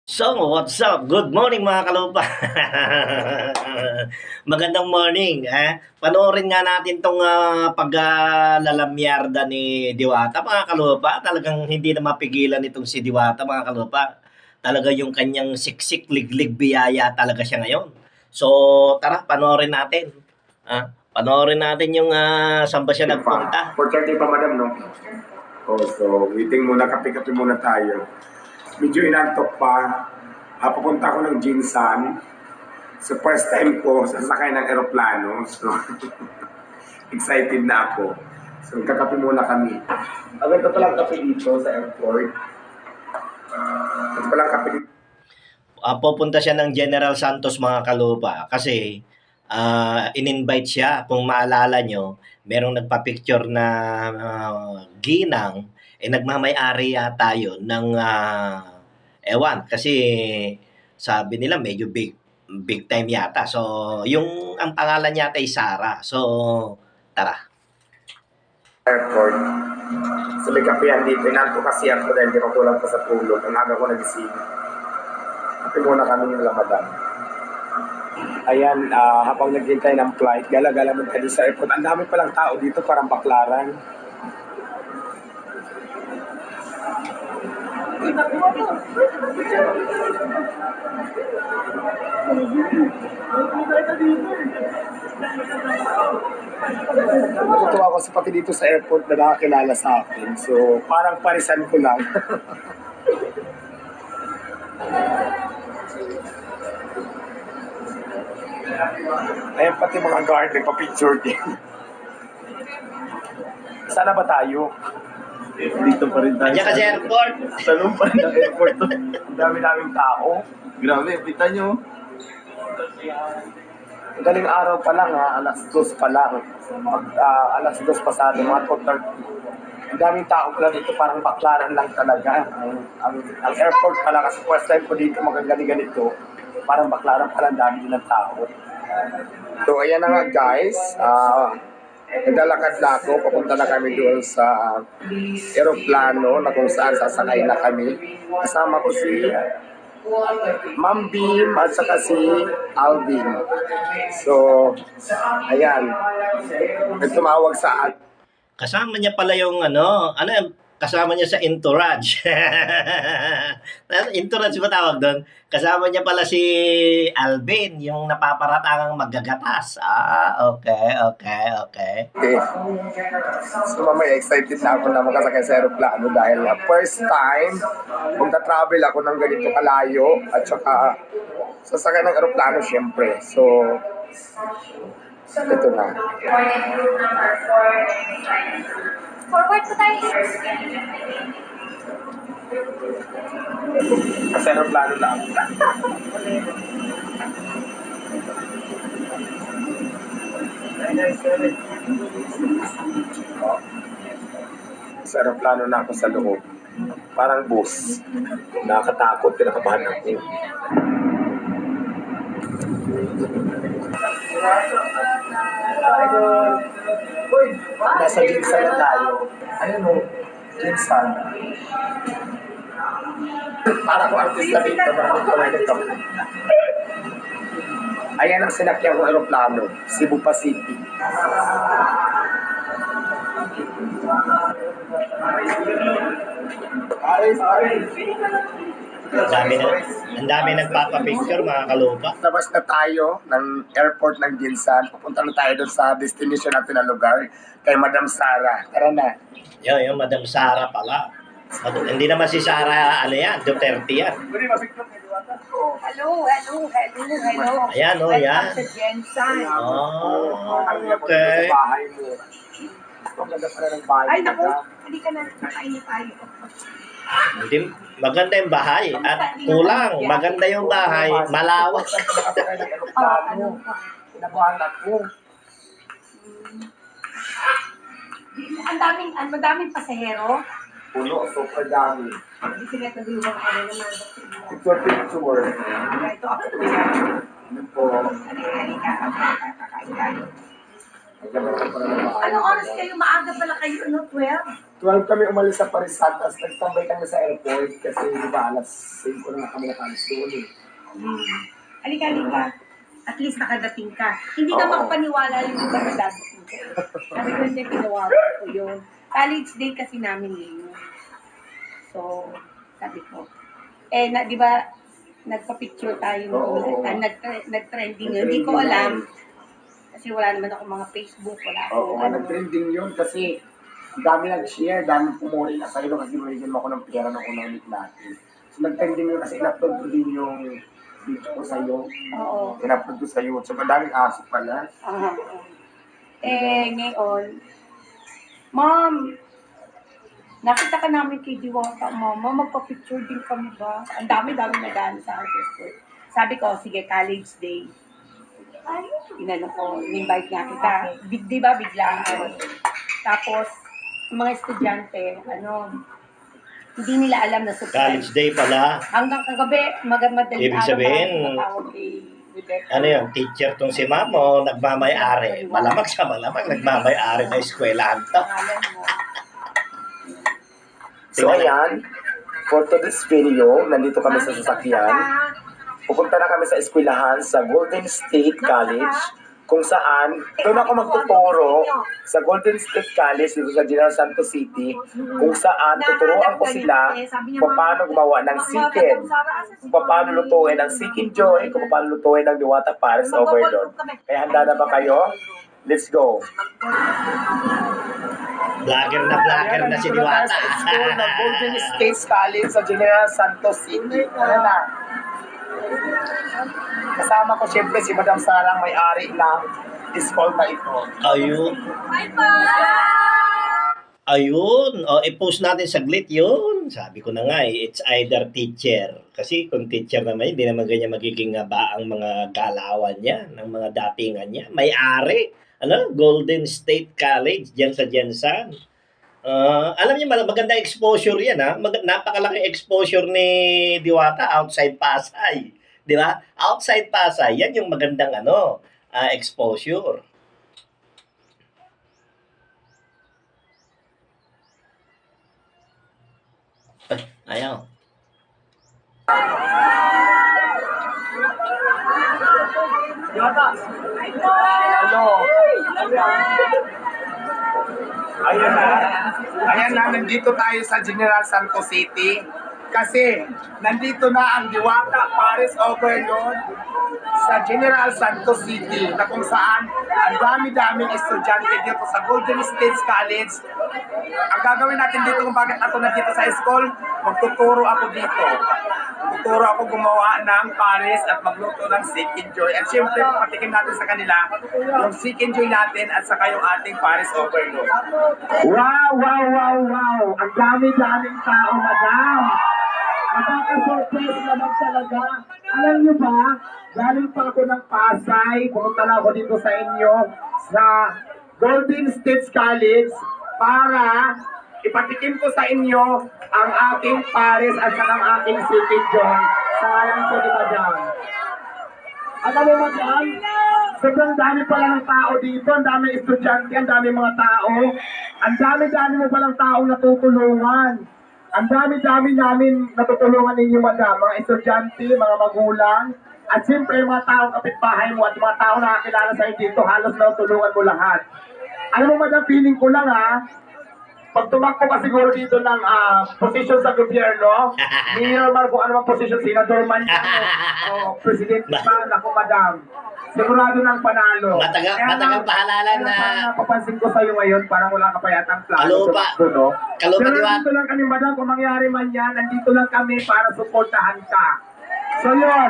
So, what's up? Good morning mga kalupa. Magandang morning. Panoorin nga natin tong paglalamyarda ni Diwata mga kalupa. Talagang hindi na mapigilan itong si Diwata mga kalupa. Talaga yung kanyang siksik, liglig, biyaya talaga siya ngayon. So, tara, panoorin natin. Panoorin natin yung saan ba siya nagpunta. 4:30 pa, madam, no? Oh, so, waiting muna, kape-kape muna tayo. Medyo inantok pa. Papunta ako ng Jinsan. So, first time ko sasakay ng eroplano. So, excited na ako. So, kakape muna kami. Agad pa lang kape dito sa airport. Ito pa lang kape dito. Pupunta siya ng General Santos mga kalupa kasi in-invite siya. Kung maalala nyo, merong nagpa-picture na ginang, nagmamay-ari yata yun ng ewan kasi sabi nila medyo big time yata. So, yung ang pangalan yata ay Sara. So, tara. Airport. So, may kapehan dito. Inantok kasi ako dahil di pa kulang pa sa tulog. Ang aga ko nagising. Kape muna kami ng Ramadan. Ayan, habang naghintay ng flight, gala-gala mo tayo sa airport. Ang dami palang tao dito, parang baklaran. Natutuwa ko sa pati dito sa airport na nakakilala sa akin. So, parang parisan ko lang. Ayan, pati mga guard, nagpa-picture din. Sana ba tayo? Dito pa rin tayo. Kanya kasi airport. Tanong pa rin ang airport to. Ang dami-daming tao. Grabe, kita nyo. Galing araw pa lang, alas 2 pa lang. Alas 2 pasado, mga 2:30. Ang daming tao pala dito, parang baklaran lang talaga. Ang airport pala, kasi first time ko dito magagaling ganito, parang baklaran pala, ang dami din ng tao. So, ayan na nga guys. Naglalakad na ako, papunta na kami doon sa aeroplano na kung saan sasakay na kami. Kasama ko si Ma'am Beam at saka si Alvin. So, ayan. Nagtumawag sa Kasama niya pala yung kasama niya sa entourage. Entourage ba tawag doon? Kasama niya pala si Alvin, yung napaparatangang maggagatas. Okay. Okay. So mamaya excited na ako na makasakay sa aeroplano dahil first time magta-travel ako ng ganito kalayo at saka sasakay ng aeroplano syempre. So ito na. Forward po tayo. Sa aeroplano na ako. Sa aeroplano na ako sa loob. Parang bus. Nakakatakot, pinakabahan ako. Nasa Jinsan na tayo. Ayun o, Jinsan. Para ko artista dito, marami ko lang ito. Ayan ang sinakyan ng aeroplano, Cebu Pacific. Ang dami nagpapapicture mga kalupa. Labas na tayo ng airport ng Jinsan. Pupunta na tayo doon sa destination natin na lugar kay Madam Sara. Tara na. Yung Madam Sara pala. Hindi naman si Sara, Duterte yan. Hello. Ayan, yan. Sa Jensen. Okay. Sa bahay mo. Ang ganda pala ng bahay. Ay, naku. Hindi ka na. Nakain na tayo. Hindi, maganda yung bahay. At kulang, maganda yung bahay. Malawak. Kinabahan ako. Madaming pasahero. Puno, super dami. Hindi sila tabiwang ka rin naman. Picture. Ito ako. Ano po? Halika. Kakain tayo. Gagawin ko na ng maayos. Anong oras kayo? Maaga pala kayo, no? 12? 12 kami umalis sa Parisan, tapos nagtambay kami sa airport kasi di ba alas 5 na kami nakalis doon eh. Halika, halika. At least nakadating ka. Hindi ka Oo. makapaniwala yung iba na dadating ko. Sabi ko, hindi, pinawagan ko yun. College day kasi namin yun. So, sabi ko. Di ba, nagpa-picture tayo Oo. noon. Nag-trending yun. Hindi ko alam. Kasi wala naman ako mga Facebook, wala ako. Oo, nag-trending yun kasi dami nag-share, dami pumuli na sa'yo kasi binigyan mo ako ng pera ng unang meet natin. So nag-trending yun kasi in-upload ko din yung video ko sa'yo. Oo. In-upload ko sa YouTube. Ang daming aso pala. Aha. Ngayon, Ma'am, nakita ka namin kay Diwata, Mama, magpa-picture din kami ba? Ang dami-dami na daan sa artist. Sabi ko, sige, college day. Inano ko, in-invite nga kita. Di ba, biglaan. Tapos, yung mga estudyante, hindi nila alam na surprise. College day pala. Hanggang kagabi, madaling Ibig sabihin, matawag kay Rebecca. Ano yun, teacher tong si Mamo, nagmamay-ari. Malamang siya, malamang nagmamay-ari na eskwelahan to. Pangalan mo. So ayan, for today's video, nandito kami sa sasakyan. Pupunta na kami sa eskwelahan sa Golden State College, kung saan doon ako magtuturo sa Golden State College dito sa General Santos City, kung saan tuturuan ko sila kung paano gumawa ng chicken, kung paano lutuin ang chicken joy, kung paano lutuin ang Diwata Paris Overload. Kaya handa na ba kayo? Let's go! Vlogger na si Diwata. Sa school ng Golden State College sa General Santos City. Ayan na. Kasama ko siyempre si Madam Sarang, may-ari ng school na ito. Ayun. O, i-post natin saglit yun. Sabi ko na nga it's either teacher. Kasi kung teacher naman, hindi naman ganyan magiging ba ang mga galawan niya, ng mga datingan niya. May-ari. Golden State College, dyan sa Jensan. Alam niyo, maganda exposure yan, ha? Napakalaki exposure ni Diwata outside Pasay. Di ba? Outside Pasay, yan yung magandang exposure. Ayaw. Hello. Ayan na, nandito tayo sa General Santos City. Kasi nandito na ang Diwata Paris Overload sa General Santos City, na kung saan ang dami-daming estudyante dito sa Golden State College. Ang gagawin natin dito kung bakit ako nandito sa school, magtuturo ako dito. Magtuturo ako gumawa ng Paris at magluto ng chicken joy. At syempre, patikim natin sa kanila yung chicken joy natin at saka yung ating Paris Overload. Wow! Ang dami-daming tao, madam! Nakaka-surprise naman talaga. Alam niyo ba, galing pa ako ng Pasay, pumunta na ako dito sa inyo, sa Golden State College, para ipatikim ko sa inyo ang aking Paris at saka ang aking chicken joy. Sayang ko ni madam. Alam mo madam, sobrang dami pala ng tao dito, ang dami estudyante, ang dami mga tao, ang dami-dami mo palang taong natutulungan. Ang dami-dami namin natutulungan ninyo madam, mga estudyante, mga magulang, at siyempre mga taong kapitbahay mo at mga taong nakakilala sa inyo dito, halos natutulungan mo lahat. Alam mo madam, feeling ko lang pag tumakbo ka siguro dito ng posisyon sa gobyerno, mayor man kung ano mang posisyon, senador man yan, o presidente man, ako madam, sigurado ng panalo. Matagang pahalalan na. Napapansin ko sa'yo ngayon, parang wala ka pa yatang plano tumakbo, no? Kalupa, Pero Diwata. nandito lang kami madam, kung mangyari man yan, nandito lang kami para suportahan ka. So yun,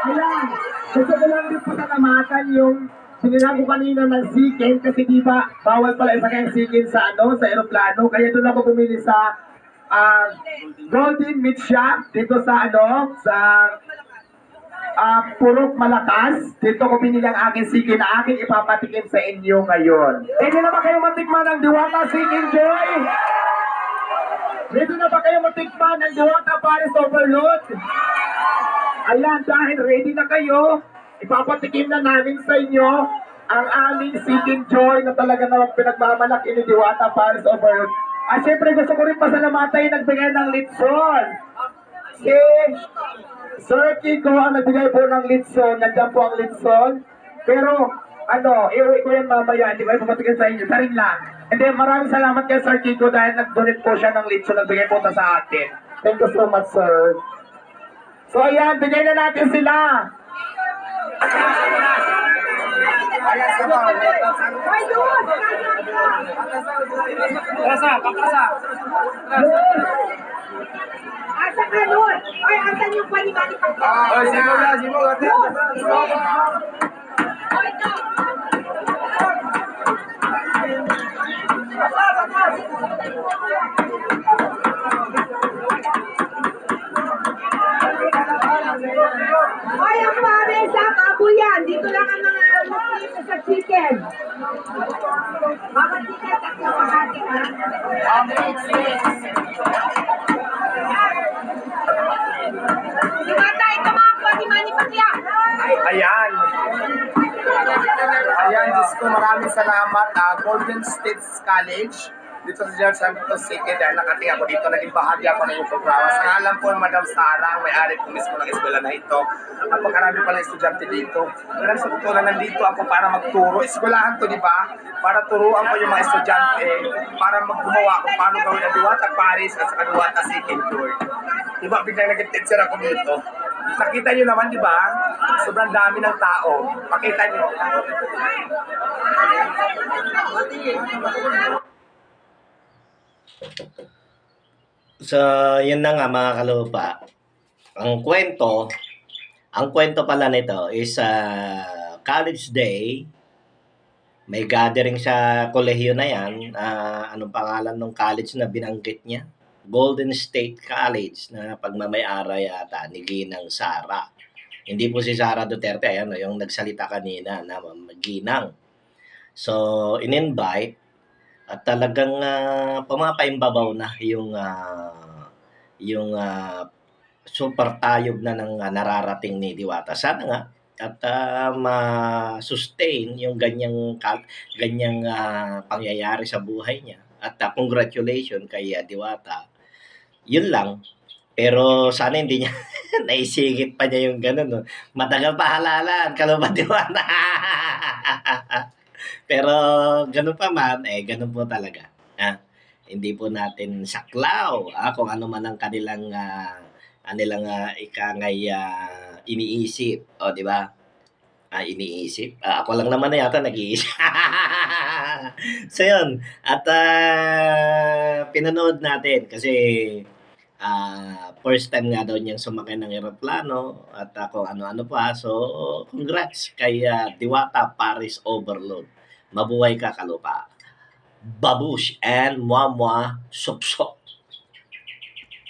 ayan, gusto ko lang din pasalamatan yung sinilang ko kanina ng chicken kasi di ba bawal pala isa kayong chicken sa sa aeroplano, kaya doon ako bumili sa Golden Meat Shop dito sa sa Purok Malakas. Dito ko binili ang aking chicken na aking ipapatikim sa inyo ngayon. Hindi na ba kayo matikman ng Diwata Chicken Joy? Ready na ba kayo matikman ng Diwata Paris Overload? Ayan, dahil ready na kayo, ipapatikim na namin sa inyo ang aming Seeking Joy na talaga naman pinagmamalaki ni Diwata Paris Overload. At syempre gusto ko rin pasalamatan yung nagbigay ng litson. Si Sir Kiko ang nagbigay po ng litson. Nandiyan po ang litson. Pero iuwi ko yan mamaya. Hindi ko yung pumatigil sa inyo. Sarin lang. And then maraming salamat kay Sir Kiko dahil nag-donate po siya ng litson. Nagbigay po ito sa atin. Thank you so much, sir. So ayan, bigay na natin sila. Asa ka nun? Ay, asan yung panibali pag Oh, simo na, simo. Ay, ang pare sa kabuyan. Dito lang ang mga Muslim sa chicken. Mga chicken, tatlo makati ha. Si Mata, ito mga panimani pakya. Ayan. Ayan, Diyos ko, maraming salamat. Golden State College dito sa George Santos City dahil nakating ako dito, naging bahagi ako ng yung programa. Sa ngalan po ng Madam Sara, ang may-ari po mismo ng eskwela na ito. At pagkarami pala estudyante dito. Alam sa totoo na nandito ako para magturo. Eskwelahan to, di ba? Para turuan ko yung mga estudyante, para maggumawa kung paano gawin ang Diwata Paris at sa Diwata Seeking Joy. Di ba, biglang naging teacher ako dito. Nakita nyo naman, di ba? Sobrang dami ng tao. Pakita nyo. So, yun na nga mga kalupa. Ang kwento pala nito is college day. May gathering sa kolehiyo na yan. Anong pangalan ng college na binanggit niya? Golden State College na pagmamay-ari yata ni Ginang Sara. Hindi po si Sara Duterte, ayan, yung nagsalita kanina na Ginang. So, in-invite at talagang pumapaimbabaw na yung super tayob na ng nararating ni Diwata. Sana nga at ma-sustain yung ganyang pangyayari sa buhay niya. At congratulations kay Diwata. Yun lang. Pero sana hindi niya naisigit pa niya yung ganun. No? Matagal pa halalan, kalupa Diwata. Pero ganun pa man, ganun po talaga. Hindi po natin saklaw kung ano man ang kanilang ikangay iniisip. O, di ba? Iniisip. Ako lang naman na yata nag-iisip. So, yun. At pinanood natin kasi first time nga daw niyang sumakay ng eroplano at kung ano-ano pa. So, congrats kay Diwata Paris Overload. Mabuhay ka, kalupa. Babush and Mwah Mwah Sup Sup.